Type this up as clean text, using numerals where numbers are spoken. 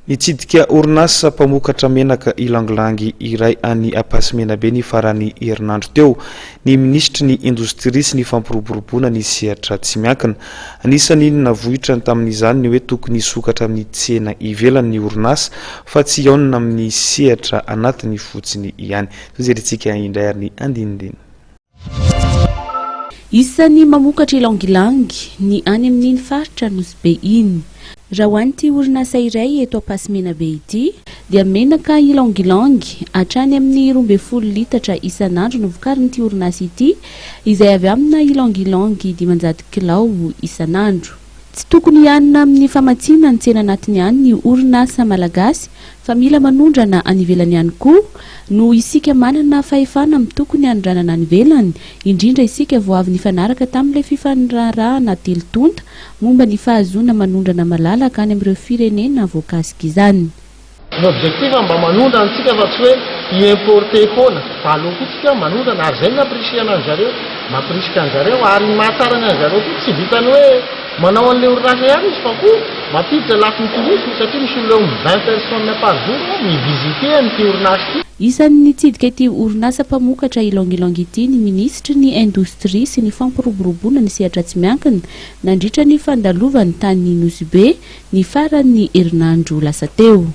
Nitsidika orinasa mpamokatra menaka ilangilangy iray any Ampasimenabe ny farany herinandro teo. Ny ministry ny indostria sy ny fampiroboroboana ny sehatra tsy miankina. Anisany navohitra tamin'izany ny hoe tokony hisokatra amin'ny tsena ivelany ny orinasa fa tsy iaonina amin'ny sehatra anatiny fotsiny ihany. Tozerentsika indray ary ny andinindiny. Isan'ny mamokatra ilangilangy ny any amin'ny faritra Nosy be iny. Raha hoan'ity orinasa iray eto Ampasimenabe ity dia menaka ilangilangy hatrany amin'ny 12 litatra isan'andro no vokarin'ity orinasa ity izay avy amina ilangilangy 500 kilao isan'andro. Tsy tokony ianona amin'ny famatsiana ny tsena anatiny ihany ny orinasa malagasy fa mila manondrana any ivelany ihany koa no isika manana fahefana amin'ny tokony andranana any ivelany, indrindra isika vao avy nifanaraka tamin'ilay fifanarahana telotonta momba ny fahazoana manondrana malalaka any amin'ireo firenena voakasika izany. L'objectif mba manondrana antsika fa tsy hoe importer foana, fa aloha koa manondrana ary zay mampirisihana an zareo, mampirisika an zareo ary mahatarana an zareo koa tsy vitany hoe manao an'ilay orinasa ihany izy fa koa mampiditra lafiny tourisme satria misy olona 20 personnes par jour mivisiter an'ity orinasa ity. Isan'ny nitsidika ity orinasa mpamokatra ilangilangy ity ny ministry ny indostria sy ny fampiroboroboana ny sehatra tsy miankina nandritra ny fandalovany tany Nosy be ny faran'ny herinandro lasa teo.